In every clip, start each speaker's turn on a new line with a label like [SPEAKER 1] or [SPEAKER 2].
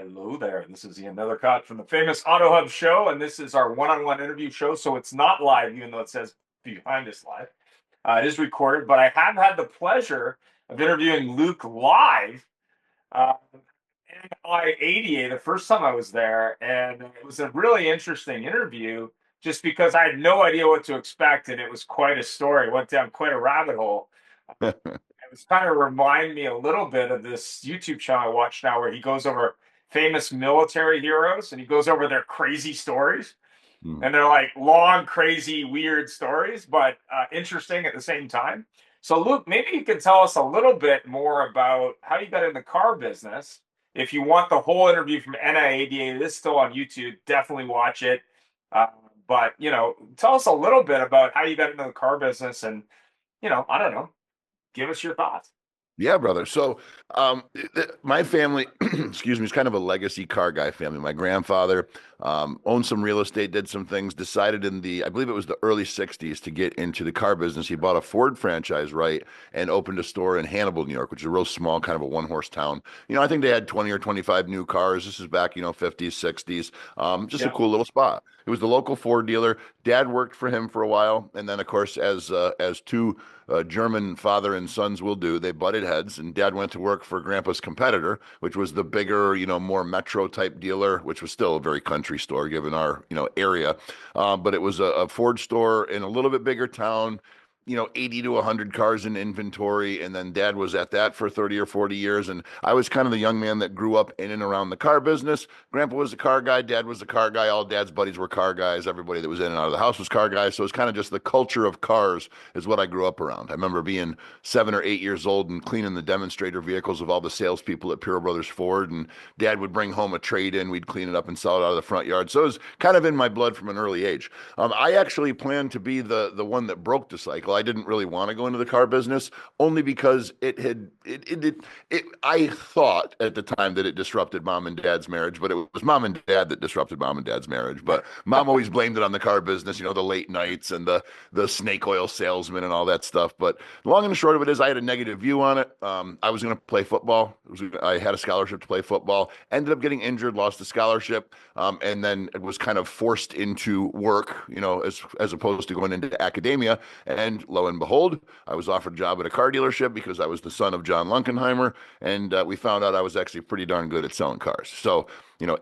[SPEAKER 1] Hello there. This is Ian Nethercott from the famous Auto Hub show, and this is our one-on-one interview show. So it's not live, even though it says behind us live. It is recorded, but I have had the pleasure of interviewing Luke live in I-80 the first time I was there, and it was a really interesting interview just because I had no idea what to expect, and it was quite a story. It went down quite a rabbit hole. It was kind of remind me a little bit of this YouTube channel I watch now where he goes over famous military heroes and he goes over their crazy stories.
[SPEAKER 2] Mm.
[SPEAKER 1] And they're like long, crazy, weird stories, but interesting at the same time. So, Luke, maybe you can tell us a little bit more about how you got in the car business. If you want the whole interview from NIADA, it is still on YouTube. Definitely watch it. Uh, but, tell us a little bit about how you got into the car business and, I don't know, give us your thoughts.
[SPEAKER 2] Yeah, brother. So, my family, excuse me, is kind of a legacy car guy family. My grandfather owned some real estate, did some things, decided I believe it was the early 60s to get into the car business. He bought a Ford franchise, right, and opened a store in Hannibal, New York, which is a real small, kind of a one-horse town. I think they had 20 or 25 new cars. This is back, 50s, 60s. Just a
[SPEAKER 1] Yeah.
[SPEAKER 2] cool little spot. It was the local Ford dealer. Dad worked for him for a while, and then, of course, as two German father and sons will do. They butted heads, and Dad went to work for Grandpa's competitor, which was the bigger, more metro type dealer, which was still a very country store given our, area. But it was a Ford store in a little bit bigger town. 80 to 100 cars in inventory. And then Dad was at that for 30 or 40 years. And I was kind of the young man that grew up in and around the car business. Grandpa was a car guy. Dad was a car guy. All Dad's buddies were car guys. Everybody that was in and out of the house was car guys. So it's kind of just the culture of cars is what I grew up around. I remember being 7 or 8 years old and cleaning the demonstrator vehicles of all the salespeople at Pure Brothers Ford. And Dad would bring home a trade in. We'd clean it up and sell it out of the front yard. So it was kind of in my blood from an early age. I actually planned to be the one that broke the cycle. I didn't really want to go into the car business only because I thought at the time that it disrupted mom and dad's marriage, but it was mom and dad that disrupted mom and dad's marriage. But mom always blamed it on the car business, the late nights and the snake oil salesman and all that stuff. But the long and the short of it is I had a negative view on it. I was going to play football. I had a scholarship to play football, ended up getting injured, lost the scholarship, and then it was kind of forced into work, as opposed to going into academia. And lo and behold, I was offered a job at a car dealership because I was the son of John Lukenheimer. And we found out I was actually pretty darn good at selling cars. So,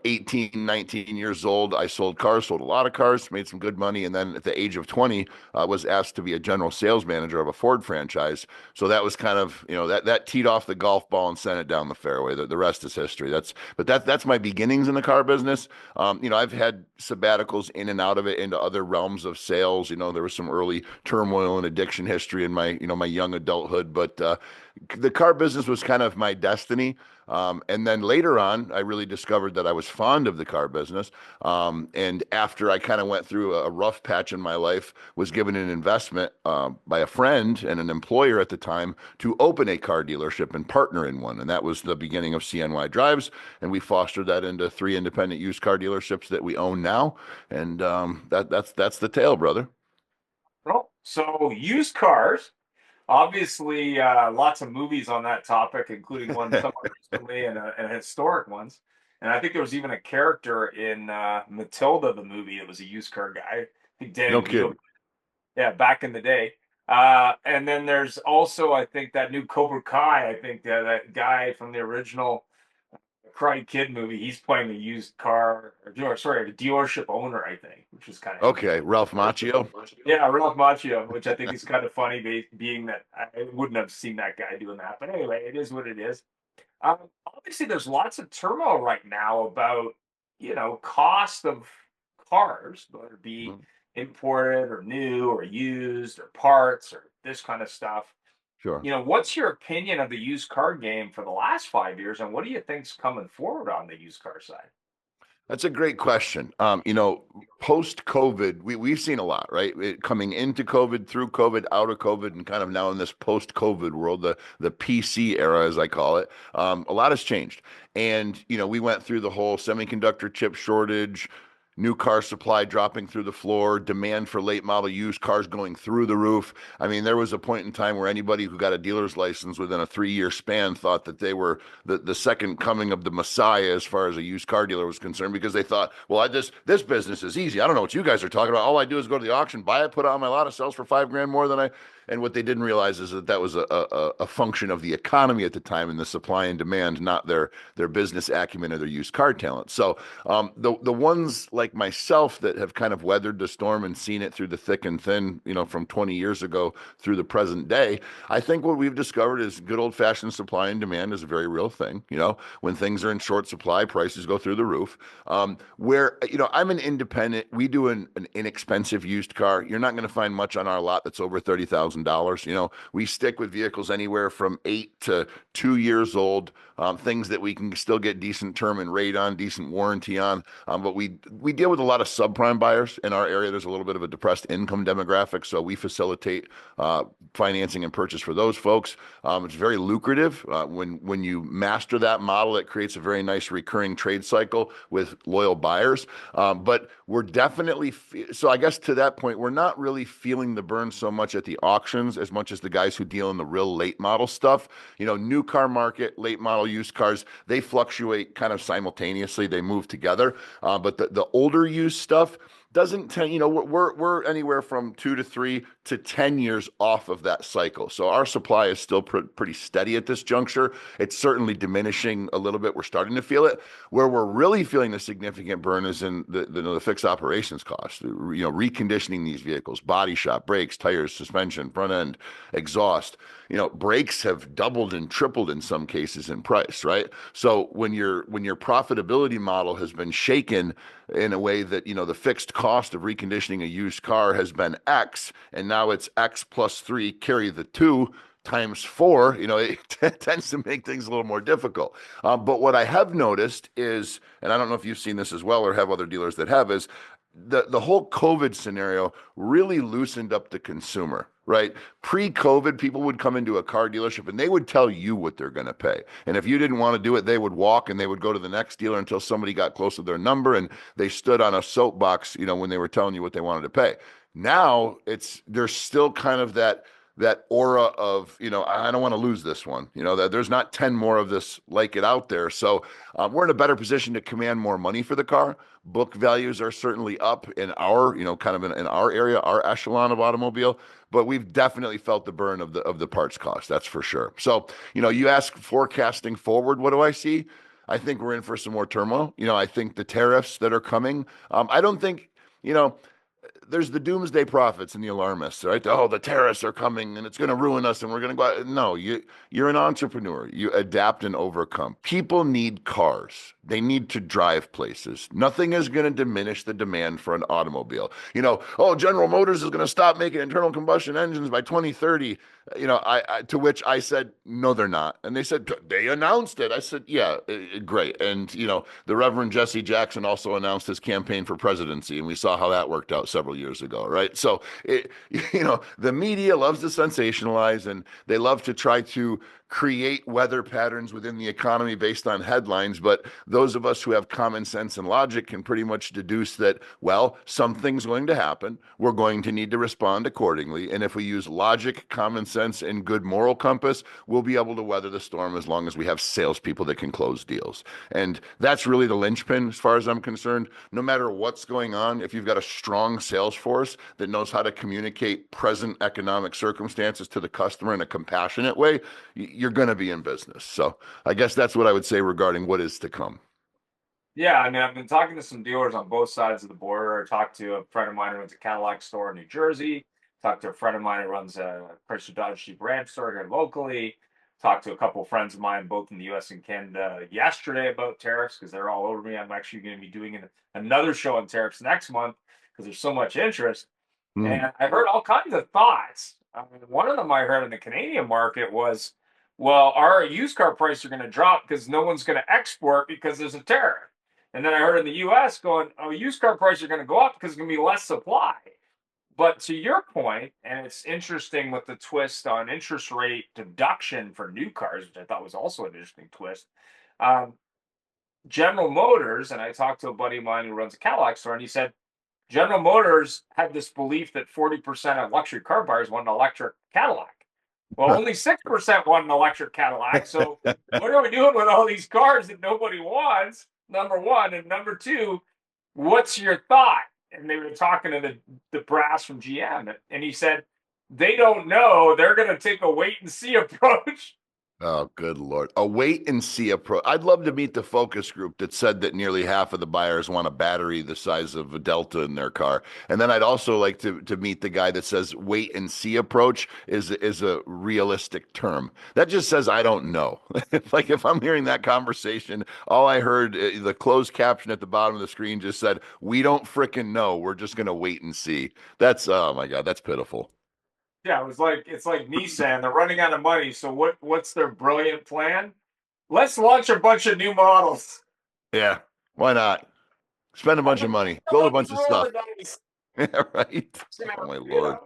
[SPEAKER 2] 18, 19 years old, I sold cars, sold a lot of cars, made some good money. And then at the age of 20, I was asked to be a general sales manager of a Ford franchise. So that was kind of, that teed off the golf ball and sent it down the fairway. The rest is history. That's my beginnings in the car business. I've had sabbaticals in and out of it into other realms of sales. There was some early turmoil and addiction history in my young adulthood, but the car business was kind of my destiny. And then later on, I really discovered that I was fond of the car business. And after I kind of went through a rough patch in my life, was given an investment by a friend and an employer at the time to open a car dealership and partner in one. And that was the beginning of CNY Drives. And we fostered that into 3 independent used car dealerships that we own now. And that's the tale, brother.
[SPEAKER 1] Well, so used cars, obviously, lots of movies on that topic, including one somewhat recently and historic ones. And I think there was even a character in Matilda, the movie. It was a used car guy. I think Danny
[SPEAKER 2] No
[SPEAKER 1] DeVito.
[SPEAKER 2] kidding.
[SPEAKER 1] Yeah, back in the day. And then there's also, I think, that new Cobra Kai. I think that guy from the original Karate Kid movie, he's playing a used car, or sorry, a dealership owner, I think, which is kind of
[SPEAKER 2] Okay,
[SPEAKER 1] interesting.
[SPEAKER 2] Ralph Macchio.
[SPEAKER 1] Yeah, Ralph Macchio, which I think is kind of funny, being that I wouldn't have seen that guy doing that. But anyway, it is what it is. Um, Obviously, there's lots of turmoil right now about, cost of cars, whether it be
[SPEAKER 2] Mhm.
[SPEAKER 1] imported or new or used or parts or this kind of stuff.
[SPEAKER 2] Sure.
[SPEAKER 1] What's your opinion of the used car game for the last 5 years, and what do you think's coming forward on the used car side?
[SPEAKER 2] That's a great question. Post COVID, we've seen a lot, right? Coming into COVID, through COVID, out of COVID, and kind of now in this post COVID world, the PC era, as I call it, a lot has changed. And we went through the whole semiconductor chip shortage, new car supply dropping through the floor, demand for late model used cars going through the roof. I mean, there was a point in time where anybody who got a dealer's license within a 3-year span thought that they were the second coming of the Messiah as far as a used car dealer was concerned, because they thought, well, this business is easy. I don't know what you guys are talking about. All I do is go to the auction, buy it, put it on my lot, it sells for $5,000 more than I. And what they didn't realize is that that was a function of the economy at the time and the supply and demand, not their business acumen or their used car talent. So the ones like myself that have kind of weathered the storm and seen it through the thick and thin, from 20 years ago through the present day, I think what we've discovered is good old fashioned supply and demand is a very real thing. When things are in short supply, prices go through the roof. I'm an independent, we do an inexpensive used car. You're not going to find much on our lot that's over $30,000. We stick with vehicles anywhere from 8 to 2 years old, things that we can still get decent term and rate on, decent warranty on. But we deal with a lot of subprime buyers in our area. There's a little bit of a depressed income demographic, so we facilitate financing and purchase for those folks. It's very lucrative. When you master that model, it creates a very nice recurring trade cycle with loyal buyers. But we're definitely, so I guess to that point, we're not really feeling the burn so much at the auctions as much as the guys who deal in the real late model stuff. New car market, late model used cars, they fluctuate kind of simultaneously. They move together. But the older used stuff doesn't tend, we're anywhere from 2 to 3 to 10 years off of that cycle. So our supply is still pretty steady at this juncture. It's certainly diminishing a little bit. We're starting to feel it. Where we're really feeling the significant burn is in the fixed operations cost, reconditioning these vehicles, body shop, brakes, tires, suspension, front end, exhaust. Brakes have doubled and tripled in some cases in price, right? So when your profitability model has been shaken in a way that, the fixed cost of reconditioning a used car has been X, and now it's X plus 3, carry the 2 times 4, it tends to make things a little more difficult. But what I have noticed is, and I don't know if you've seen this as well or have other dealers that have, is the whole COVID scenario really loosened up the consumer, right? Pre-COVID, people would come into a car dealership and they would tell you what they're going to pay. And if you didn't want to do it, they would walk and they would go to the next dealer until somebody got close to their number and they stood on a soapbox, when they were telling you what they wanted to pay. Now there's still kind of that aura of, I don't want to lose this one, that there's not 10 more of this like it out there. So we're in a better position to command more money for the car. Book values are certainly up in our, kind of in our area, our echelon of automobile, but we've definitely felt the burn of the parts cost. That's for sure. So, you ask forecasting forward, what do I see? I think we're in for some more turmoil. I think the tariffs that are coming, I don't think, there's the doomsday prophets and the alarmists, right? Oh, the tariffs are coming and it's going to ruin us and we're going to go out. No, you're an entrepreneur. You adapt and overcome. People need cars. They need to drive places. Nothing is going to diminish the demand for an automobile. Oh, General Motors is going to stop making internal combustion engines by 2030. To which I said, no, they're not. And they said, they announced it. I said, yeah, great. And, the Reverend Jesse Jackson also announced his campaign for presidency, and we saw how that worked out several years ago, right? So, the media loves to sensationalize and they love to try to create weather patterns within the economy based on headlines. But those of us who have common sense and logic can pretty much deduce that, well, something's going to happen. We're going to need to respond accordingly. And if we use logic, common sense, and good moral compass, we'll be able to weather the storm as long as we have salespeople that can close deals. And that's really the linchpin as far as I'm concerned. No matter what's going on, if you've got a strong sales force that knows how to communicate present economic circumstances to the customer in a compassionate way, you're going to be in business. So I guess that's what I would say regarding what is to come.
[SPEAKER 1] Yeah, I mean, I've been talking to some dealers on both sides of the border. I talked to a friend of mine who runs a Cadillac store in New Jersey. Talked to a friend of mine who runs a Chrysler Dodge Jeep Ram store here locally. Talked to a couple of friends of mine, both in the U.S. and Canada, yesterday about tariffs because they're all over me. I'm actually going to be doing another show on tariffs next month because there's so much interest. And I heard all kinds of thoughts. One of them I heard in the Canadian market was, well, our used car prices are going to drop because no one's going to export because there's a tariff. And then I heard in the US going, oh, used car prices are going to go up because there's going to be less supply. But to your point, and it's interesting with the twist on interest rate deduction for new cars, which I thought was also an interesting twist. Um, General Motors, and I talked to a buddy of mine who runs a Cadillac store, and he said General Motors had this belief that 40% of luxury car buyers want an electric Cadillac. Well, only 6% want an electric Cadillac. So what are we doing with all these cars that nobody wants? Number one. And number two, what's your thought? And they were talking to the brass from GM. And he said, they don't know. They're going to take a wait and see approach.
[SPEAKER 2] Oh, good Lord. A wait and see approach. I'd love to meet the focus group that said that nearly half of the buyers want a battery the size of a Delta in their car. And then I'd also like to meet the guy that says wait and see approach is a realistic term. That just says I don't know. Like if I'm hearing that conversation, all I heard, the closed caption at the bottom of the screen just said, we don't frickin' know. We're just going to wait and see. That's, oh my God, that's pitiful.
[SPEAKER 1] Yeah, it's like Nissan. They're running out of money. So what's their brilliant plan? Let's launch a bunch of new models.
[SPEAKER 2] Yeah. Why not? Spend a bunch of money, build a bunch
[SPEAKER 1] Let's
[SPEAKER 2] of
[SPEAKER 1] roll
[SPEAKER 2] stuff.
[SPEAKER 1] the dice.
[SPEAKER 2] Yeah, right.
[SPEAKER 1] You
[SPEAKER 2] Oh my
[SPEAKER 1] you
[SPEAKER 2] Lord.
[SPEAKER 1] know,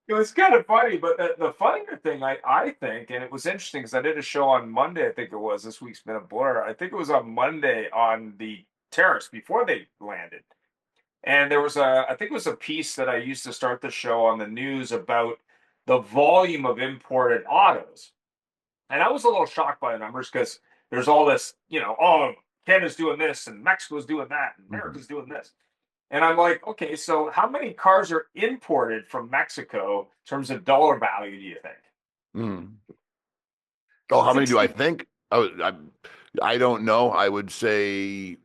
[SPEAKER 1] it was kind of funny, but the funnier thing I think, and it was interesting because I did a show on Monday, I think it was. This week's been a blur. I think it was on Monday on the tariffs before they landed. And there was I think it was a piece that I used to start the show on the news about the volume of imported autos. And I was a little shocked by the numbers because there's all this, oh, Canada's doing this and Mexico's doing that and
[SPEAKER 2] Mhm.
[SPEAKER 1] America's doing this. And I'm like, okay, so how many cars are imported from Mexico in terms of dollar value, do you think?
[SPEAKER 2] Mhm. Oh, how many do I
[SPEAKER 1] 60.
[SPEAKER 2] think? I don't know. I would say,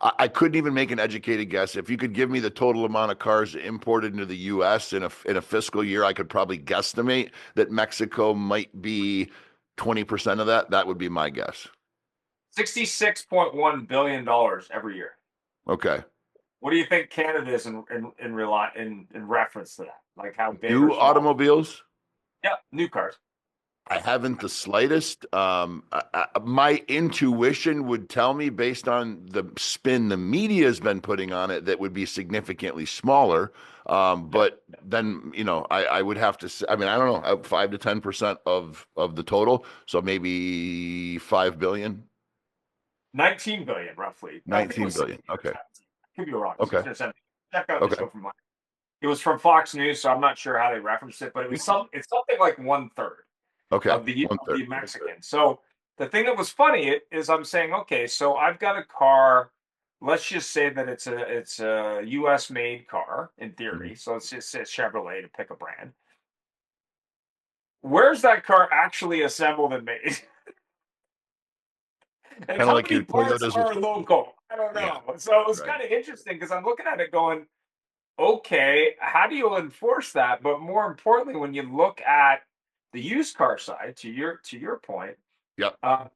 [SPEAKER 2] I couldn't even make an educated guess. If you could give me the total amount of cars imported into the U.S. in a fiscal year, I could probably guesstimate that Mexico might be 20% of that. That would be my guess.
[SPEAKER 1] $66.1 billion every year.
[SPEAKER 2] Okay.
[SPEAKER 1] What do you think Canada is in reference to that? Like how big or
[SPEAKER 2] New
[SPEAKER 1] small?
[SPEAKER 2] automobiles?
[SPEAKER 1] Yeah, new cars.
[SPEAKER 2] I haven't the slightest. My intuition would tell me, based on the spin the media has been putting on it, that would be significantly smaller.
[SPEAKER 1] Yeah,
[SPEAKER 2] But then, I would have to say, I mean, I don't know, 5 to 10% of the total. So maybe 5 billion,
[SPEAKER 1] 19 billion roughly. I think it
[SPEAKER 2] 19
[SPEAKER 1] was 16
[SPEAKER 2] billion.
[SPEAKER 1] or
[SPEAKER 2] Okay.
[SPEAKER 1] 17. Could be wrong.
[SPEAKER 2] Okay.
[SPEAKER 1] 16 or 17. Check out the
[SPEAKER 2] Okay.
[SPEAKER 1] show from Monday. It was from Fox News, so I'm not sure how they referenced it, but it's something like one third
[SPEAKER 2] Okay.
[SPEAKER 1] of the
[SPEAKER 2] One
[SPEAKER 1] of
[SPEAKER 2] third.
[SPEAKER 1] the Mexican. So the thing that was funny is I'm saying, okay, so I've got a car. Let's just say that it's a U.S. made car in
[SPEAKER 2] Mhm.
[SPEAKER 1] theory. So let's just say Chevrolet to pick a brand. Where's that car actually assembled and made? And
[SPEAKER 2] Kind of
[SPEAKER 1] how
[SPEAKER 2] like
[SPEAKER 1] many
[SPEAKER 2] your
[SPEAKER 1] parts
[SPEAKER 2] Toyotas.
[SPEAKER 1] are local? I don't
[SPEAKER 2] Yeah.
[SPEAKER 1] know. So it was
[SPEAKER 2] Right.
[SPEAKER 1] kind of interesting because I'm looking at it going, okay, how do you enforce that? But more importantly, when you look at the used car side, to your point,
[SPEAKER 2] Yep.
[SPEAKER 1] uh,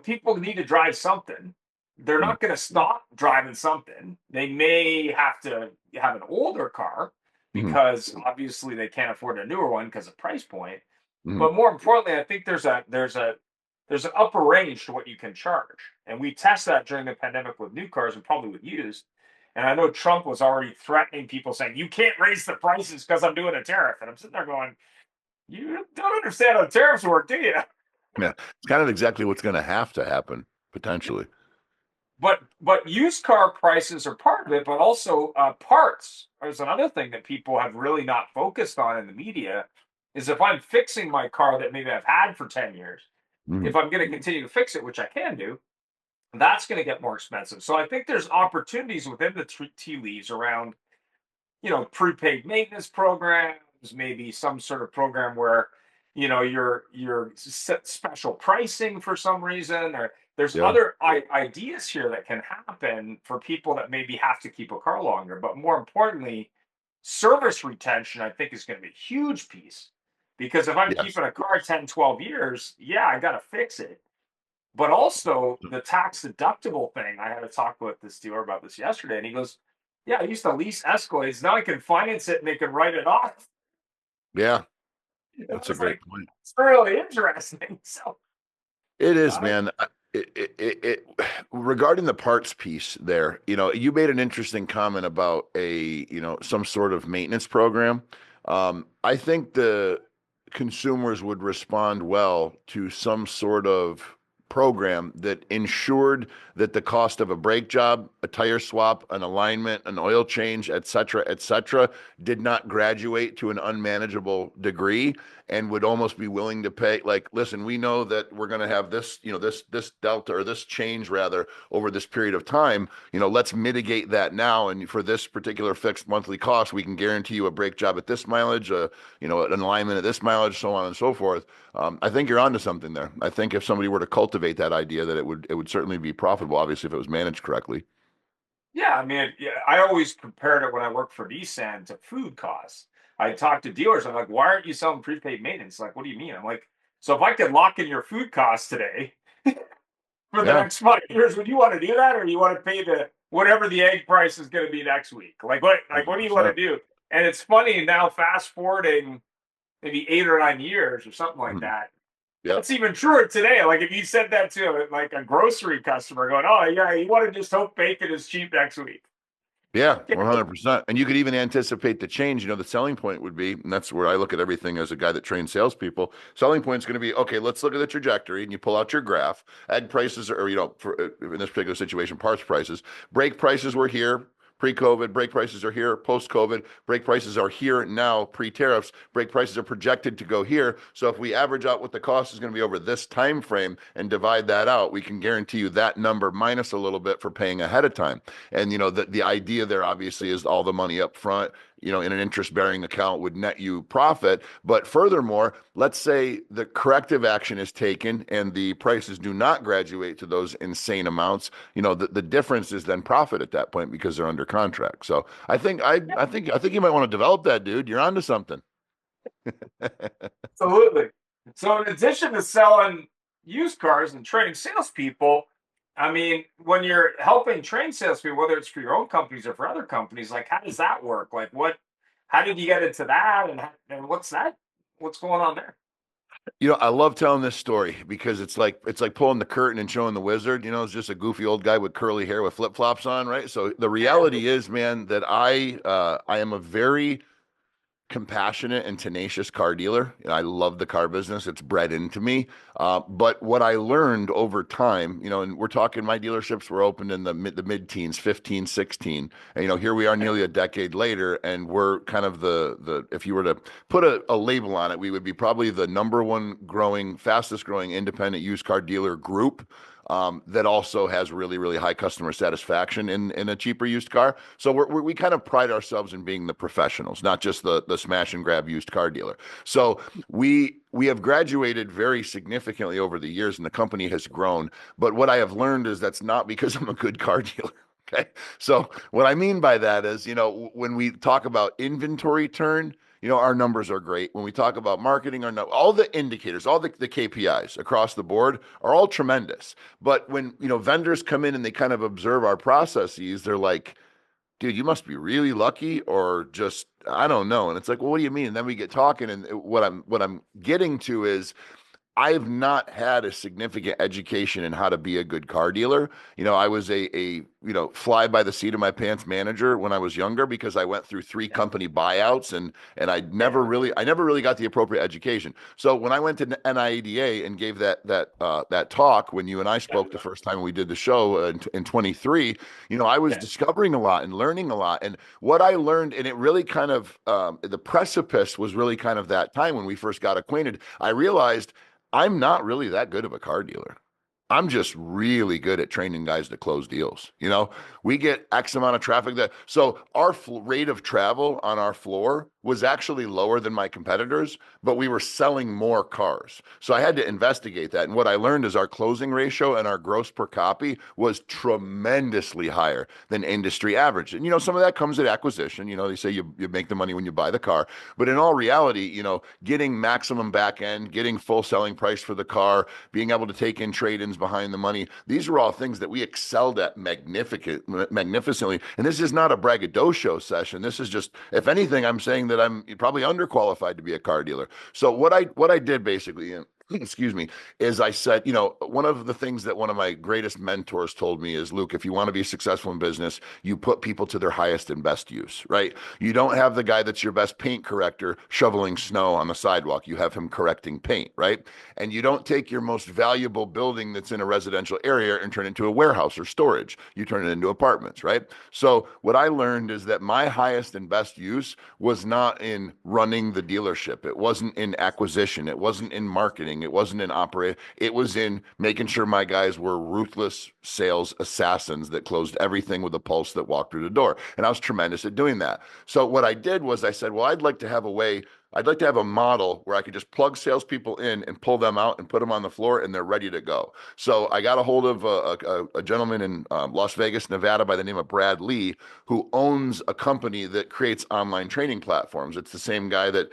[SPEAKER 1] people need to drive something. They're
[SPEAKER 2] Mhm.
[SPEAKER 1] not going to stop driving something. They may have to have an older car
[SPEAKER 2] Mhm.
[SPEAKER 1] because obviously they can't afford a newer one because of price point.
[SPEAKER 2] Mhm.
[SPEAKER 1] But more importantly, I think there's an upper range to what you can charge. And we test that during the pandemic with new cars and probably with used. And I know Trump was already threatening people saying, you can't raise the prices because I'm doing a tariff. And I'm sitting there going, you don't understand how tariffs work, do you?
[SPEAKER 2] Yeah. It's kind of exactly what's going to have to happen potentially.
[SPEAKER 1] But used car prices are part of it, but also parts is another thing that people have really not focused on in the media. Is if I'm fixing my car that maybe I've had for 10 years,
[SPEAKER 2] Mhm.
[SPEAKER 1] if I'm going to continue to fix it, which I can do, that's going to get more expensive. So I think there's opportunities within the tea leaves around, prepaid maintenance programs, maybe some sort of program where, you're set special pricing for some reason, or there's
[SPEAKER 2] Yeah.
[SPEAKER 1] other ideas here that can happen for people that maybe have to keep a car longer. But more importantly, service retention, I think, is going to be a huge piece because if I'm
[SPEAKER 2] Yes.
[SPEAKER 1] keeping a car 10, 12 years, yeah, I got to fix it. But also the tax deductible thing. I had a talk with this dealer about this yesterday, and he goes, "Yeah, I used to lease Escalades. Now I can finance it and they can write it off."
[SPEAKER 2] Yeah.
[SPEAKER 1] And I
[SPEAKER 2] That's a
[SPEAKER 1] was
[SPEAKER 2] great
[SPEAKER 1] like,
[SPEAKER 2] point.
[SPEAKER 1] "It's really interesting." So,
[SPEAKER 2] It is,
[SPEAKER 1] uh,
[SPEAKER 2] man. Regarding the parts piece there, you made an interesting comment about some sort of maintenance program. I think the consumers would respond well to some sort of program that ensured that the cost of a brake job, a tire swap, an alignment, an oil change, et cetera, did not graduate to an unmanageable degree and would almost be willing to pay, like, listen, we know that we're going to have this, this delta or this change rather over this period of time, let's mitigate that now. And for this particular fixed monthly cost, we can guarantee you a brake job at this mileage, an alignment at this mileage, so on and so forth. I think you're onto something there. I think if somebody were to cultivate that idea, that it would certainly be profitable, obviously, if it was managed correctly.
[SPEAKER 1] Yeah, I mean, yeah, I always compared it when I worked for Nissan to food costs. I talked to dealers. I'm like, why aren't you selling prepaid maintenance? Like, what do you mean? I'm like, so if I could lock in your food costs today for the
[SPEAKER 2] Yeah,
[SPEAKER 1] next 5 years, would you want to do that, or do you want to pay the whatever the egg price is going to be next week? Like what do you want to
[SPEAKER 2] 100%.
[SPEAKER 1] do? And it's funny now, fast forwarding maybe 8 or 9 years or something like
[SPEAKER 2] Mhm.
[SPEAKER 1] that.
[SPEAKER 2] Yep.
[SPEAKER 1] That's even truer today. Like if you said that to like a grocery customer, going, "Oh yeah, you want to just hope bacon is cheap next week."
[SPEAKER 2] Yeah, 100%. And you could even anticipate the change. The selling point would be, and that's where I look at everything as a guy that trains salespeople. Selling point is going to be, okay, let's look at the trajectory, and you pull out your graph. Egg prices, or, for in this particular situation, parts prices. Brake prices were here pre-COVID. Brake prices are here post-COVID. Brake prices are here now pre-tariffs. Brake prices are projected to go here. So if we average out what the cost is going to be over this time frame and divide that out, we can guarantee you that number minus a little bit for paying ahead of time. And the idea there obviously is all the money up front, in an interest bearing account would net you profit. But furthermore, let's say the corrective action is taken and the prices do not graduate to those insane amounts. The difference is then profit at that point because they're under contract. So I think you might want to develop that, dude. You're onto something.
[SPEAKER 1] Absolutely. So in addition to selling used cars and training salespeople, I mean, when you're helping train salespeople, whether it's for your own companies or for other companies, like how does that work? Like how did you get into that, and what's that? What's going on there?
[SPEAKER 2] I love telling this story because it's like pulling the curtain and showing the wizard. It's just a goofy old guy with curly hair with flip flops on, right? So the reality is, man, that I am a very compassionate and tenacious car dealer. I love the car business. It's bred into me. But what I learned over time, and we're talking, my dealerships were opened in the mid teens, 15, 16. And, here we are nearly a decade later, and we're kind of if you were to put a label on it, we would be probably the number one fastest growing independent used car dealer group. That also has really, really high customer satisfaction in a cheaper used car. So we kind of pride ourselves in being the professionals, not just the smash and grab used car dealer. So we have graduated very significantly over the years, and the company has grown. But what I have learned is that's not because I'm a good car dealer. Okay. So what I mean by that is, when we talk about inventory turn, our numbers are great. When we talk about marketing, all the indicators, all the KPIs across the board are all tremendous. But when, vendors come in and they kind of observe our processes, they're like, dude, you must be really lucky or just, I don't know. And it's like, well, what do you mean? And then we get talking, and what I'm getting to is, I've not had a significant education in how to be a good car dealer. I was a fly by the seat of my pants manager when I was younger because I went through three
[SPEAKER 1] Yeah.
[SPEAKER 2] company buyouts, and I never really got the appropriate education. So when I went to NIADA and gave that talk when you and I
[SPEAKER 1] Yeah.
[SPEAKER 2] spoke the first time we did the show in 23, I was
[SPEAKER 1] Yeah.
[SPEAKER 2] discovering a lot and learning a lot. And what I learned, and it really kind of the precipice was really kind of that time when we first got acquainted. I realized I'm not really that good of a car dealer. I'm just really good at training guys to close deals. We get X amount of traffic so our rate of travel on our floor was actually lower than my competitors, but we were selling more cars. So I had to investigate that. And what I learned is our closing ratio and our gross per copy was tremendously higher than industry average. And, some of that comes at acquisition. They say you make the money when you buy the car. But in all reality, getting maximum back end, getting full selling price for the car, being able to take in trade-ins behind the money. These are all things that we excelled at magnificently. And this is not a braggadocio session. This is just, if anything, I'm saying that I'm probably underqualified to be a car dealer. So what I did basically, excuse me, is I said, one of the things that one of my greatest mentors told me is, Luke, if you want to be successful in business, you put people to their highest and best use, right? You don't have the guy that's your best paint corrector shoveling snow on the sidewalk. You have him correcting paint, right? And you don't take your most valuable building that's in a residential area and turn it into a warehouse or storage. You turn it into apartments, right? So what I learned is that my highest and best use was not in running the dealership. It wasn't in acquisition. It wasn't in marketing. It wasn't in operate. It was in making sure my guys were ruthless sales assassins that closed everything with a pulse that walked through the door. And I was tremendous at doing that. So what I did was I said, well, I'd like to have a model where I could just plug salespeople in and pull them out and put them on the floor and they're ready to go. So I got a hold of a gentleman in Las Vegas, Nevada by the name of Brad Lee, who owns a company that creates online training platforms. It's the same guy that,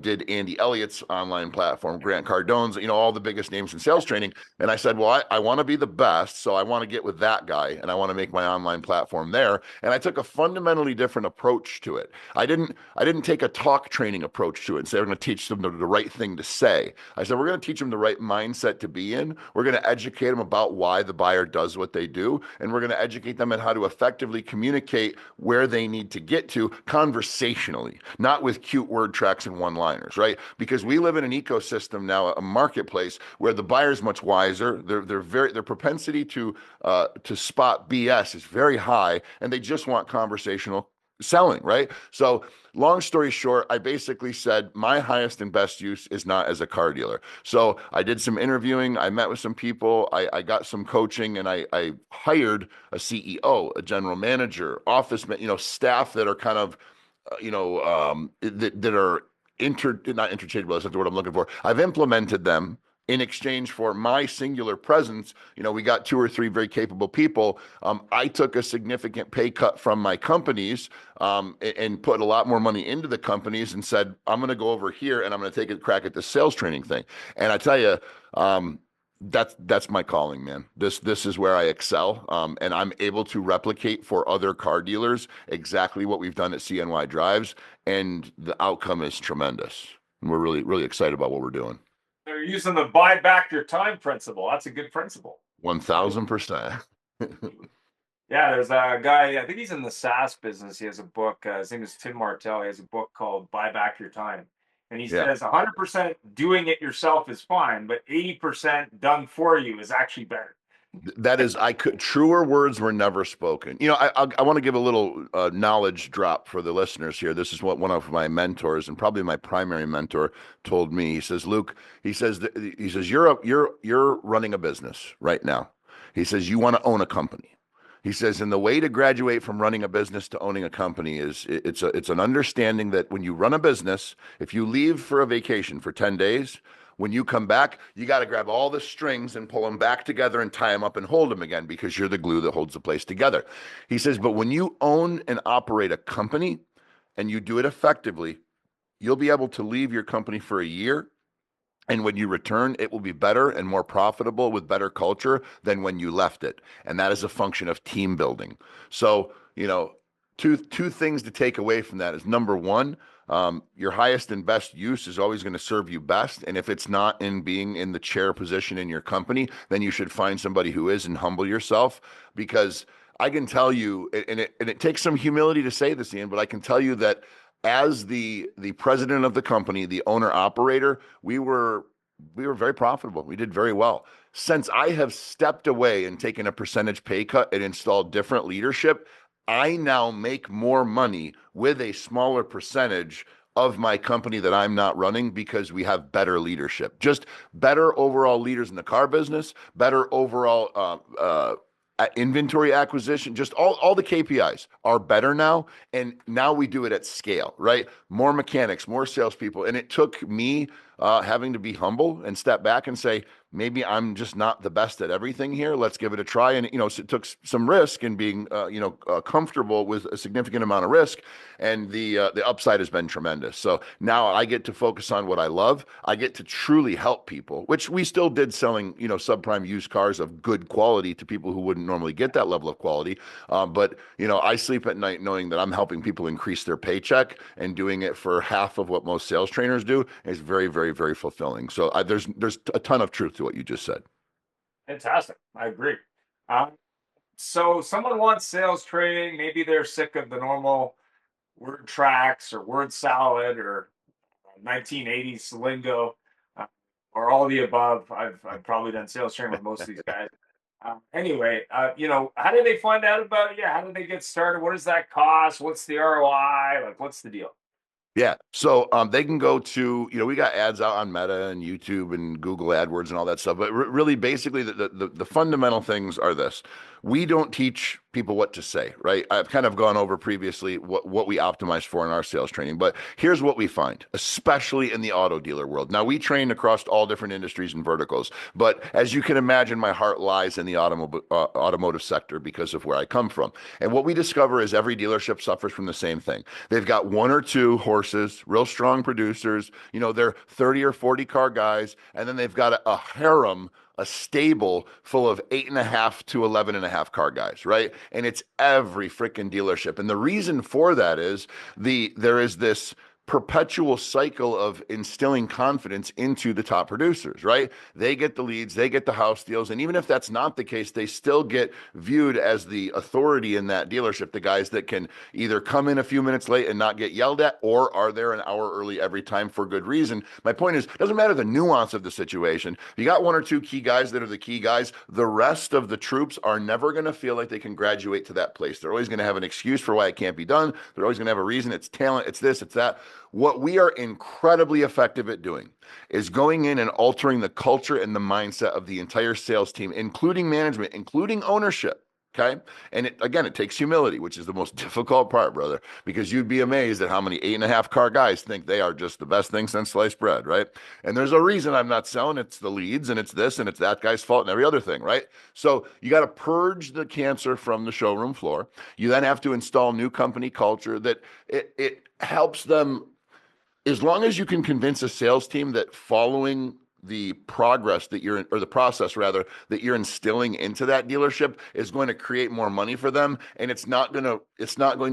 [SPEAKER 2] did Andy Elliott's online platform, Grant Cardone's, all the biggest names in sales training. And I said, well, I want to be the best. So I want to get with that guy and I want to make my online platform there. And I took a fundamentally different approach to it. I didn't take a talk training approach to it and say, we're going to teach them the right thing to say. I said, we're going to teach them the right mindset to be in. We're going to educate them about why the buyer does what they do. And we're going to educate them on how to effectively communicate where they need to get to conversationally, not with cute word tracks and one-liners, right? Because we live in an ecosystem now, a marketplace where the buyer's much wiser. Their propensity to spot BS is very high, and they just want conversational selling, right? So long story short, I basically said my highest and best use is not as a car dealer. So I did some interviewing, I met with some people, I got some coaching, and I hired a CEO, a general manager, office, staff that are kind of, that are not interchangeable, that's not the word I'm looking for. I've implemented them in exchange for my singular presence. We got 2 or 3 very capable people. I took a significant pay cut from my companies and put a lot more money into the companies and said, I'm going to go over here and I'm going to take a crack at this sales training thing. And I tell you, that's my calling, man. This is where I excel, and I'm able to replicate for other car dealers exactly what we've done at CNY Drives, and the outcome is tremendous. And we're really, really excited about what we're doing.
[SPEAKER 1] They're using the buy back your time principle. That's a good principle.
[SPEAKER 2] 1000%.
[SPEAKER 1] Yeah, there's a guy, I think he's in the SaaS business. He has a book. His name is Tim Martell. He has a book called Buy Back Your Time. And he
[SPEAKER 2] Yeah.
[SPEAKER 1] says 100% doing it yourself is fine, but 80% done for you is actually better.
[SPEAKER 2] That is, truer words were never spoken. I want to give a little knowledge drop for the listeners here. This is what one of my mentors, and probably my primary mentor, told me. He says, Luke, he says, you're running a business right now. He says, you want to own a company. He says, and the way to graduate from running a business to owning a company is it's an understanding that when you run a business, if you leave for a vacation for 10 days, when you come back, you got to grab all the strings and pull them back together and tie them up and hold them again, because you're the glue that holds the place together. He says, but when you own and operate a company and you do it effectively, you'll be able to leave your company for a year. And when you return, it will be better and more profitable with better culture than when you left it. And that is a function of team building. So, two things to take away from that is, number one, your highest and best use is always going to serve you best. And if it's not in being in the chair position in your company, then you should find somebody who is and humble yourself. Because I can tell you, and it takes some humility to say this, Ian, but I can tell you that as the president of the company, the owner operator, we were very profitable. We did very well. Since I have stepped away and taken a percentage pay cut and installed different leadership, I now make more money with a smaller percentage of my company that I'm not running, because we have better leadership, just better overall leaders in the car business, better overall inventory acquisition, just all the KPIs are better now. And now we do it at scale, right? More mechanics, more salespeople. And it took me having to be humble and step back and say, maybe I'm just not the best at everything here. Let's give it a try. And, so it took some risk and being, comfortable with a significant amount of risk. And the upside has been tremendous. So now I get to focus on what I love. I get to truly help people, which we still did selling, subprime used cars of good quality to people who wouldn't normally get that level of quality. But, I sleep at night knowing that I'm helping people increase their paycheck and doing it for half of what most sales trainers do is very, very, very fulfilling. So there's a ton of truth to what you just said.
[SPEAKER 1] Fantastic. I agree. Um, so someone wants sales training. Maybe they're sick of the normal word tracks or word salad or 1980s lingo, uh, or all the above. I've probably done sales training with most of these guys. Anyway, how do they find out about it? Yeah, how do they get started? What does that cost? What's the ROI? Like, what's the deal?
[SPEAKER 2] Yeah. So they can go to, we got ads out on Meta and YouTube and Google AdWords and all that stuff. But really, basically, the fundamental things are this. We don't teach people what to say, right? I've kind of gone over previously what we optimize for in our sales training. But here's what we find, especially in the auto dealer world. Now, we train across all different industries and verticals. But as you can imagine, my heart lies in the automotive sector because of where I come from. And what we discover is every dealership suffers from the same thing. They've got one or two horses, real strong producers, they're 30 or 40 car guys, and then they've got a harem, a stable full of 8.5 to 11.5 car guys, right? And it's every freaking dealership. And the reason for that is there is this perpetual cycle of instilling confidence into the top producers, right? They get the leads, they get the house deals. And even if that's not the case, they still get viewed as the authority in that dealership, the guys that can either come in a few minutes late and not get yelled at, or are there an hour early every time for good reason. My point is, it doesn't matter the nuance of the situation. You got one or two key guys that are the key guys. The rest of the troops are never going to feel like they can graduate to that place. They're always going to have an excuse for why it can't be done. They're always going to have a reason. It's talent, it's this, it's that. What we are incredibly effective at doing is going in and altering the culture and the mindset of the entire sales team, including management, including ownership. Okay. And it takes humility, which is the most difficult part, brother, because you'd be amazed at how many 8.5 car guys think they are just the best thing since sliced bread. Right. And there's a reason I'm not selling. It's the leads and it's this and it's that guy's fault and every other thing. Right. So you got to purge the cancer from the showroom floor. You then have to install new company culture that it helps them. As long as you can convince a sales team that following the progress that or the process rather, that you're instilling into that dealership is going to create more money for them, and it's not going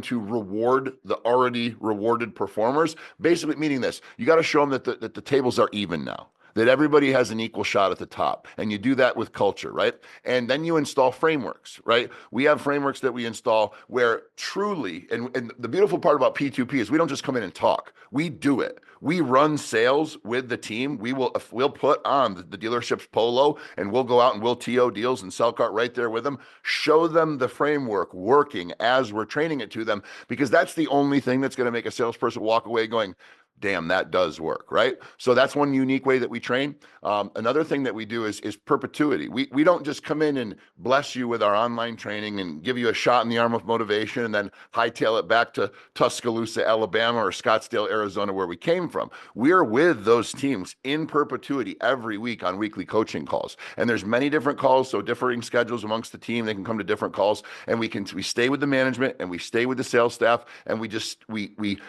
[SPEAKER 2] to reward the already rewarded performers. Basically meaning this, you got to show them that the tables are even now, that everybody has an equal shot at the top. And you do that with culture, right? And then you install frameworks, right? We have frameworks that we install where truly, and the beautiful part about P2P is we don't just come in and talk. We do it. We run sales with the team. We'll put on the dealership's polo and we'll go out and we'll TO deals and sell cart right there with them, show them the framework working as we're training it to them, because that's the only thing that's going to make a salesperson walk away going, damn, that does work, right? So that's one unique way that we train. Another thing that we do is perpetuity. We don't just come in and bless you with our online training and give you a shot in the arm of motivation and then hightail it back to Tuscaloosa, Alabama, or Scottsdale, Arizona, where we came from. We're with those teams in perpetuity every week on weekly coaching calls. And there's many different calls, so differing schedules amongst the team. They can come to different calls, and we stay with the management and we stay with the sales staff, and we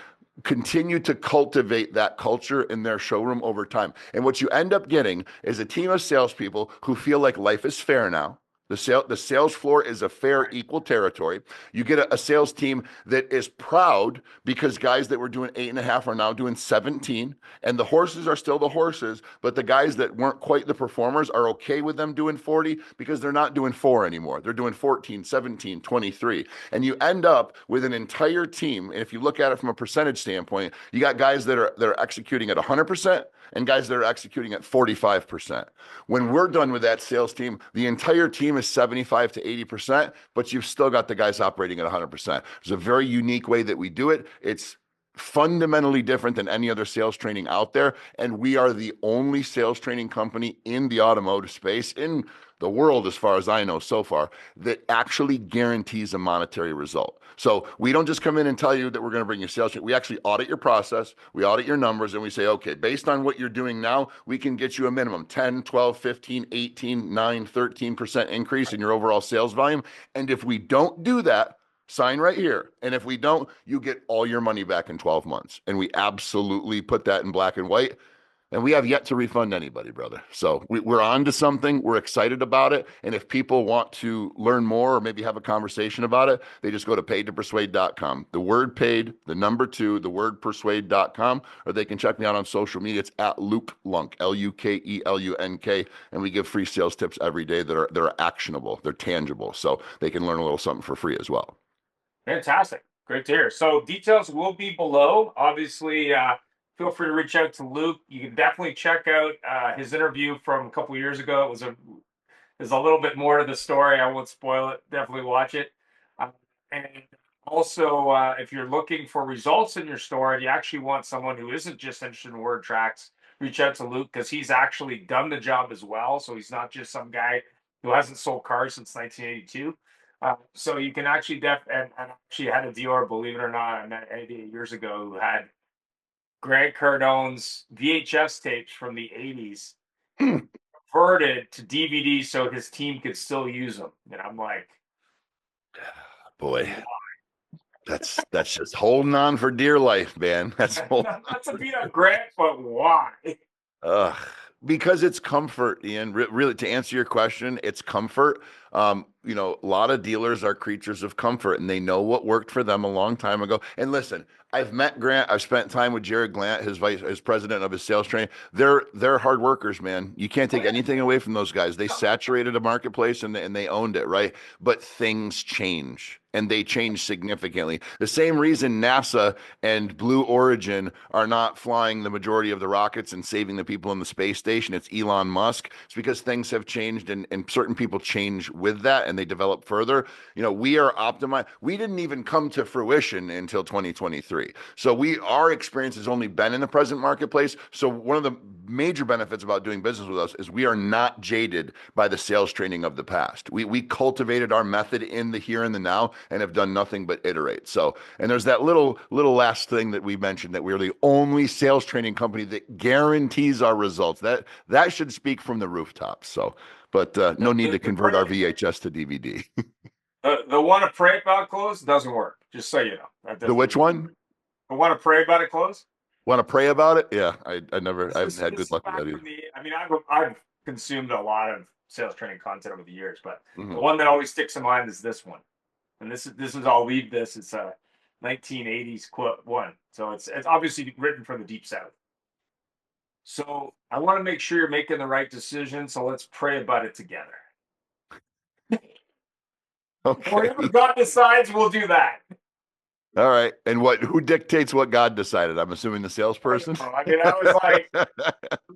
[SPEAKER 2] continue to cultivate that culture in their showroom over time. And what you end up getting is a team of salespeople who feel like life is fair now. The sales floor is a fair, equal territory. You get a sales team that is proud because guys that were doing 8.5 are now doing 17, and the horses are still the horses, but the guys that weren't quite the performers are okay with them doing 40 because they're not doing 4 anymore. They're doing 14, 17, 23. And you end up with an entire team. And if you look at it from a percentage standpoint, you got guys that are executing at 100% and guys that are executing at 45%. When we're done with that sales team, the entire team is 75 to 80%, but you've still got the guys operating at 100%. It's a very unique way that we do it. It's fundamentally different than any other sales training out there. And we are the only sales training company in the automotive space, in the world, as far as I know so far, that actually guarantees a monetary result. So we don't just come in and tell you that we're going to bring you sales training. We actually audit your process, we audit your numbers, and we say, okay, based on what you're doing now, we can get you a minimum 10, 12, 15, 18, 9, 13% increase in your overall sales volume. And if we don't do that, sign right here. And if we don't, you get all your money back in 12 months. And we absolutely put that in black and white. And we have yet to refund anybody, brother. So we're on to something. We're excited about it. And if people want to learn more or maybe have a conversation about it, they just go to paidtopersuade.com. The word paid, the number 2, the word persuade.com, or they can check me out on social media. It's at Luke Lunk, Lukelunk. And we give free sales tips every day that are actionable, they're tangible. So they can learn a little something for free as well.
[SPEAKER 1] Fantastic. Great to hear. So details will be below. Obviously, feel free to reach out to Luke. You can definitely check out his interview from a couple years ago. There's a little bit more to the story. I won't spoil it. Definitely watch it. And also, if you're looking for results in your store and you actually want someone who isn't just interested in word tracks, reach out to Luke, because he's actually done the job as well. So he's not just some guy who hasn't sold cars since 1982. So you can actually and actually had a dealer, believe it or not, I met Eddie years ago, who had Grant Cardone's VHS tapes from the 80s converted to DVD so his team could still use them. And I'm like,
[SPEAKER 2] boy, that's just holding on for dear life, man. That's
[SPEAKER 1] not to beat up Grant, but why?
[SPEAKER 2] Because it's comfort, Ian. Really, to answer your question, it's comfort. A lot of dealers are creatures of comfort, and they know what worked for them a long time ago. And listen, I've met Grant. I've spent time with Jared Glant, his president of his sales training. They're hard workers, man. You can't take anything away from those guys. They saturated a marketplace and they owned it, right? But things change. And they change significantly. The same reason NASA and Blue Origin are not flying the majority of the rockets and saving the people in the space station. It's Elon Musk. It's because things have changed and certain people change with that and they develop further. We are optimized. We didn't even come to fruition until 2023. So our experience has only been in the present marketplace. So one of the major benefits about doing business with us is we are not jaded by the sales training of the past. We cultivated our method in the here and the now and have done nothing but iterate. So, and there's that little last thing that we mentioned, that we're the only sales training company that guarantees our results. That should speak from the rooftops. So, but no need to convert our VHS to DVD.
[SPEAKER 1] The one to pray about close doesn't work. Just so you know.
[SPEAKER 2] The which one?
[SPEAKER 1] The one to pray about it close.
[SPEAKER 2] Want to pray about it? Yeah, I haven't had good luck with that either.
[SPEAKER 1] I've consumed a lot of sales training content over the years, but the one that always sticks in mind is this one. And this is I'll leave this. It's a 1980s quote one. So it's obviously written for the Deep South. So I want to make sure you're making the right decision. So let's pray about it together.
[SPEAKER 2] Okay.
[SPEAKER 1] Whatever God decides, we'll do that.
[SPEAKER 2] All right. And who dictates what God decided? I'm assuming the salesperson.
[SPEAKER 1] I was like,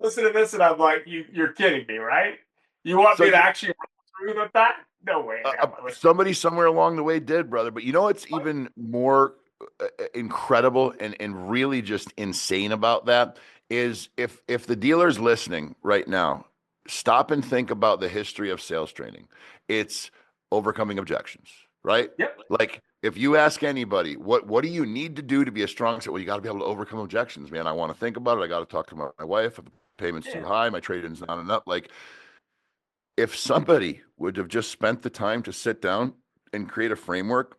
[SPEAKER 1] listen to this, and I'm like, you're kidding me, right? You want me to actually run through with that? No way.
[SPEAKER 2] Somebody somewhere along the way did, brother. But it's even more incredible and really just insane about that is if the dealer's listening right now, stop and think about the history of sales training. It's overcoming objections, right?
[SPEAKER 1] Yep.
[SPEAKER 2] Like if you ask anybody, what do you need to do to be a strong sales? Well, you got to be able to overcome objections, man. I want to think about it. I got to talk to my wife. If the payment's too high, my trade-in's not enough. Like, if somebody would have just spent the time to sit down and create a framework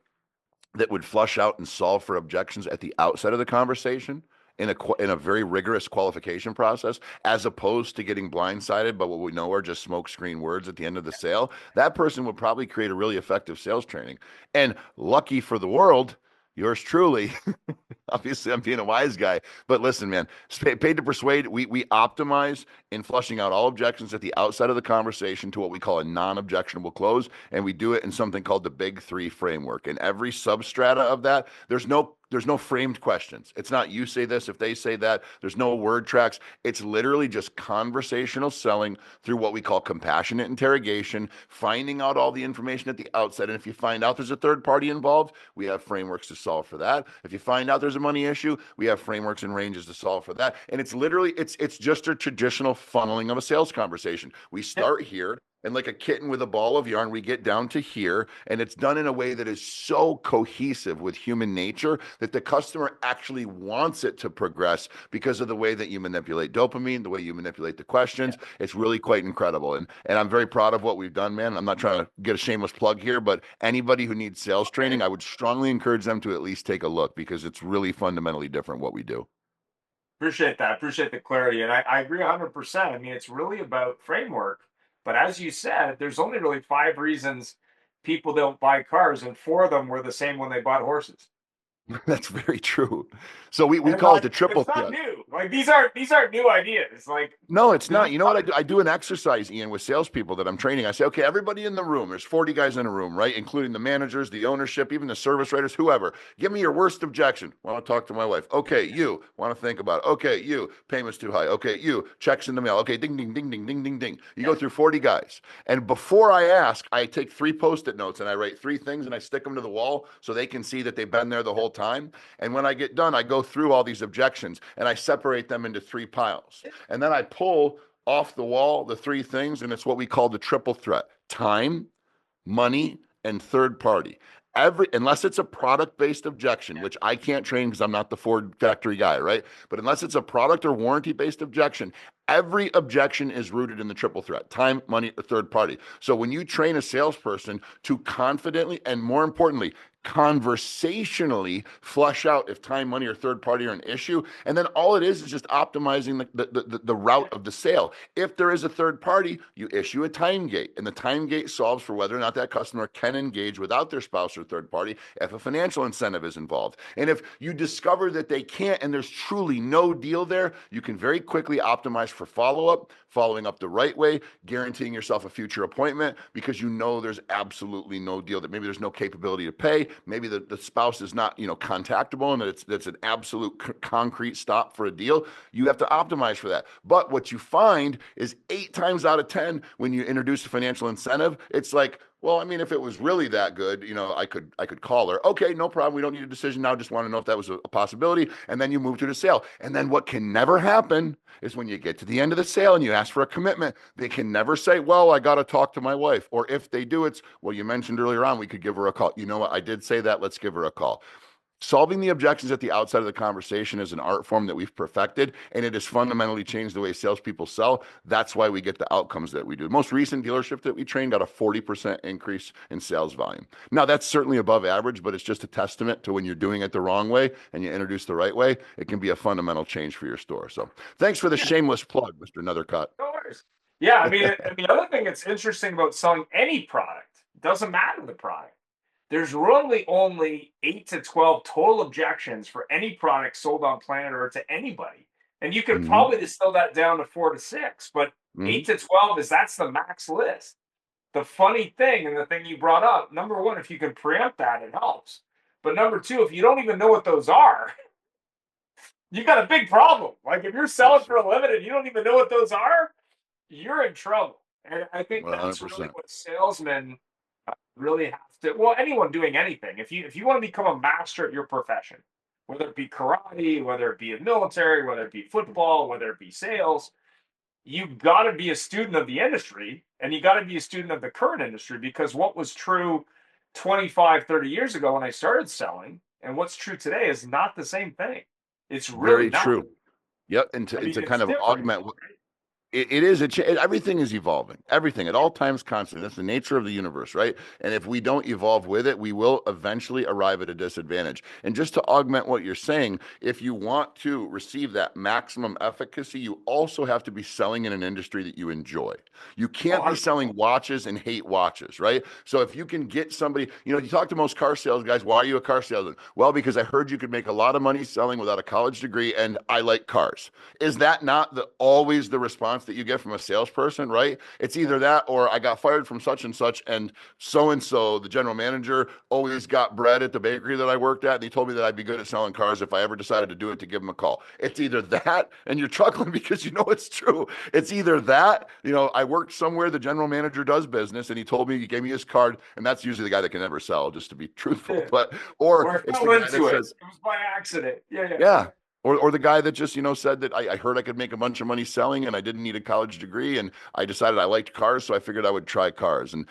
[SPEAKER 2] that would flush out and solve for objections at the outset of the conversation in a very rigorous qualification process, as opposed to getting blindsided by what we know are just smokescreen words at the end of the sale, that person would probably create a really effective sales training. And lucky for the world, yours truly, obviously I'm being a wise guy, but listen, man, Paid to Persuade, we optimize in flushing out all objections at the outset of the conversation to what we call a non-objectionable close. And we do it in something called the Big Three framework. And every substrata of that, there's no framed questions. It's not you say this if they say that. There's no word tracks. It's literally just conversational selling through what we call compassionate interrogation, finding out all the information at the outset. And if you find out there's a third party involved, we have frameworks to solve for that. If you find out there's a money issue, we have frameworks and ranges to solve for that. And it's literally it's just a traditional funneling of a sales conversation. We start here, and like a kitten with a ball of yarn, we get down to here, and it's done in a way that is so cohesive with human nature that the customer actually wants it to progress because of the way that you manipulate dopamine, the way you manipulate the questions. It's really quite incredible. And I'm very proud of what we've done, man. I'm not trying to get a shameless plug here, but anybody who needs sales training, I would strongly encourage them to at least take a look because it's really fundamentally different what we do.
[SPEAKER 1] Appreciate that. Appreciate the clarity. And I agree 100%. I mean, it's really about framework. But as you said, there's only really 5 reasons people don't buy cars, and 4 of them were the same when they bought horses.
[SPEAKER 2] That's very true. So we
[SPEAKER 1] And
[SPEAKER 2] call it
[SPEAKER 1] like,
[SPEAKER 2] the triple
[SPEAKER 1] it's not
[SPEAKER 2] threat.
[SPEAKER 1] new. Like these aren't new ideas. Like
[SPEAKER 2] No, it's
[SPEAKER 1] this
[SPEAKER 2] not.
[SPEAKER 1] is
[SPEAKER 2] You know what I do? I do an exercise, Ian, with salespeople that I'm training. I say, okay, everybody in the room, there's 40 guys in a room, right? Including the managers, the ownership, even the service writers, whoever. Give me your worst objection. Want to talk to my wife. Okay, you want to think about it. Okay, you, payment's too high. Okay, you, checks in the mail. Okay, ding, ding, ding, ding, ding, ding, ding. You go through 40 guys. And before I ask, I take 3 Post-it notes and I write 3 things and I stick them to the wall so they can see that they've been there the whole time. And when I get done, I go through all these objections and I separate them into 3 piles. And then I pull off the wall the 3 things, and it's what we call the triple threat: time, money, and third party. Unless it's a product-based objection, which I can't train because I'm not the Ford factory guy, right? But unless it's a product or warranty-based objection, every objection is rooted in the triple threat: time, money, or third party. So when you train a salesperson to confidently and, more importantly, conversationally flush out if time, money, or third party are an issue, and then all it is just optimizing the route of the sale. If there is a third party, you issue a time gate, and the time gate solves for whether or not that customer can engage without their spouse or third party if a financial incentive is involved. And if you discover that they can't and there's truly no deal there, you can very quickly optimize for follow-up, following up the right way, guaranteeing yourself a future appointment because you know there's absolutely no deal, that maybe there's no capability to pay, maybe the spouse is not, contactable, and that's an absolute concrete stop for a deal. You have to optimize for that. But what you find is 8 times out of 10, when you introduce a financial incentive, it's like, well, I mean, if it was really that good, I could call her. Okay, no problem. We don't need a decision now. Just want to know if that was a possibility. And then you move to the sale. And then what can never happen is when you get to the end of the sale and you ask for a commitment, they can never say, well, I got to talk to my wife. Or if they do, it's, well, you mentioned earlier on, we could give her a call. You know what? I did say that. Let's give her a call. Solving the objections at the outside of the conversation is an art form that we've perfected, and it has fundamentally changed the way salespeople sell. That's why we get the outcomes that we do. The most recent dealership that we trained got a 40% increase in sales volume. Now, that's certainly above average, but it's just a testament to when you're doing it the wrong way and you introduce the right way, it can be a fundamental change for your store. So thanks for the shameless plug, Mr. Nethercutt.
[SPEAKER 1] no worries. Yeah, I mean, and the other thing that's interesting about selling any product, doesn't matter the product. There's really only 8 to 12 total objections for any product sold on planet Earth to anybody. And you could
[SPEAKER 2] Mm-hmm.
[SPEAKER 1] probably distill that down to 4 to 6, but
[SPEAKER 2] Mm-hmm.
[SPEAKER 1] 8 to 12 that's the max list. The funny thing, and the thing you brought up, number one, if you can preempt that, it helps. But number two, if you don't even know what those are, you got a big problem. Like if you're selling
[SPEAKER 2] Yes,
[SPEAKER 1] for a living and you don't even know what those are, you're in trouble. And I think that's really
[SPEAKER 2] 100%.
[SPEAKER 1] what salesmen really have to. Well, anyone doing anything, if you want to become a master at your profession, whether it be karate, whether it be in military, whether it be football, whether it be sales, you've got to be a student of the industry, and you got to be a student of the current industry, because what was true 25, 30 years ago when I started selling and what's true today is not the same thing. It's really
[SPEAKER 2] Very
[SPEAKER 1] not.
[SPEAKER 2] true. Yep. And
[SPEAKER 1] I mean,
[SPEAKER 2] to
[SPEAKER 1] it's
[SPEAKER 2] kind of
[SPEAKER 1] different now,
[SPEAKER 2] augment it is everything is evolving, everything at all times constant. That's the nature of the universe, right? And if we don't evolve with it, we will eventually arrive at a disadvantage. And just to augment what you're saying, if you want to receive that maximum efficacy, you also have to be selling in an industry that you enjoy. You can't be
[SPEAKER 1] right?
[SPEAKER 2] selling watches and hate watches, right? So if you can get somebody, you talk to most car sales guys, why are you a car salesman? Well, because I heard you could make a lot of money selling without a college degree and I like cars. Is that not always the response response that you get from a salesperson, right? It's either that or I got fired from such, and so, the general manager, always got bread at the bakery that I worked at. And he told me that I'd be good at selling cars if I ever decided to do it, to give him a call. It's either that, and you're chuckling because you know it's true. It's either that, I worked somewhere the general manager does business and he told me, he gave me his card, and that's usually the guy that can never sell, just to be truthful. But, or
[SPEAKER 1] Or I
[SPEAKER 2] it's the
[SPEAKER 1] fell
[SPEAKER 2] guy that
[SPEAKER 1] into it.
[SPEAKER 2] says,
[SPEAKER 1] It was by accident. Yeah.
[SPEAKER 2] yeah. Or the guy that just, said that I heard I could make a bunch of money selling and I didn't need a college degree and I decided I liked cars, so I figured I would try cars. And,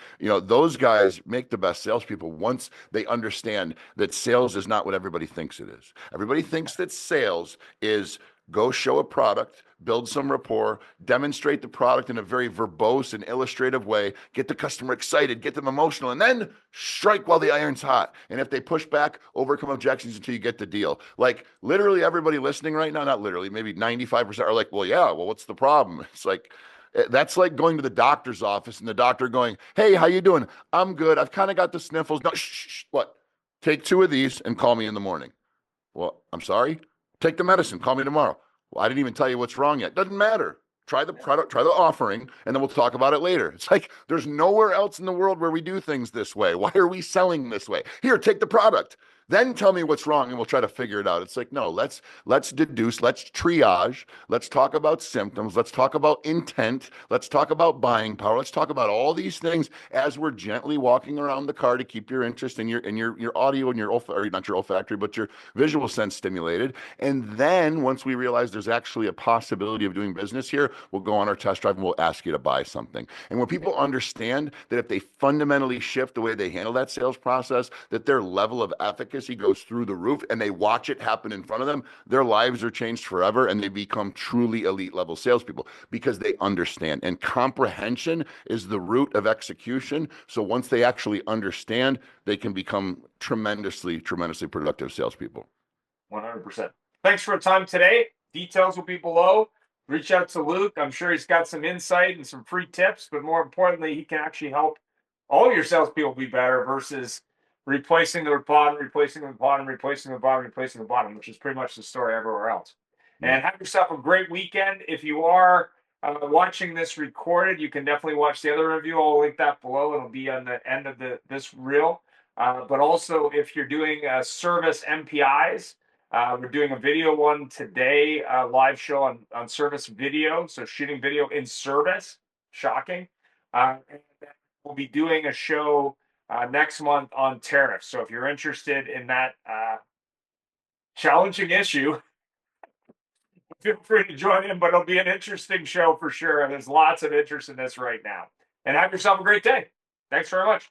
[SPEAKER 2] those guys make the best salespeople once they understand that sales is not what everybody thinks it is. Everybody thinks that sales is go show a product, build some rapport, demonstrate the product in a very verbose and illustrative way, get the customer excited, get them emotional, and then strike while the iron's hot. And if they push back, overcome objections until you get the deal. Like literally everybody listening right now, not literally, maybe 95% are like, well, yeah, well, what's the problem? It's like, that's like going to the doctor's office and the doctor going, hey, how you doing? I'm good. I've kind of got the sniffles. No, shh, what? Take 2 of these and call me in the morning. Well, I'm sorry. Take the medicine. Call me tomorrow. Well, I didn't even tell you what's wrong yet. Doesn't matter. Try the product, try the offering, and then we'll talk about it later. It's like there's nowhere else in the world where we do things this way. Why are we selling this way? Here, take the product. Then tell me what's wrong and we'll try to figure it out. It's like, no, let's deduce, let's triage, let's talk about symptoms, let's talk about intent, let's talk about buying power, let's talk about all these things as we're gently walking around the car to keep your interest in your audio and your or not your olfactory, but your visual sense stimulated. And then once we realize there's actually a possibility of doing business here, we'll go on our test drive and we'll ask you to buy something. And when people understand that if they fundamentally shift the way they handle that sales process, that their level of efficacy goes through the roof and they watch it happen in front of them, their lives are changed forever and they become truly elite level salespeople because they understand. And comprehension is the root of execution. So once they actually understand, they can become tremendously productive salespeople.
[SPEAKER 1] 100%. Thanks for your time today. Details will be below. Reach out to Luke. I'm sure he's got some insight and some free tips, but more importantly, he can actually help all your salespeople be better versus replacing the bottom, replacing the bottom, replacing the bottom, replacing the bottom, which is pretty much the story everywhere else. And have yourself a great weekend. If you are watching this recorded, you can definitely watch the other review. I'll link that below. It'll be on the end of this reel. But also, if you're doing service MPIs, we're doing a video one today, live show on service video. So shooting video in service, shocking. And we'll be doing a show next month on tariffs. So if you're interested in that challenging issue, feel free to join in, but it'll be an interesting show for sure. And there's lots of interest in this right now. And have yourself a great day. Thanks very much.